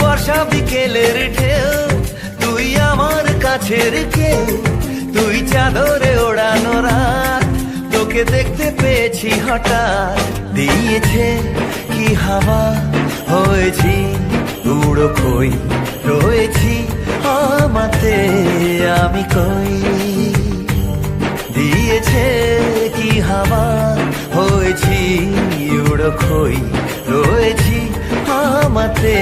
বর্ষা বিকেলের ঢেউ, তুই আমার কাছের কেউ, তুই চাদরে ওড়ানো রাত, তোকে দেখতে পেয়েছি হঠাৎ। দিয়েছে কি হাওয়া, হয়েছি উড়ো খই, রয়েছি আমাতে আমি কই। দিয়েছে কি হাওয়া, হয়েছি উড়ো খই, রয়েছি আমাতে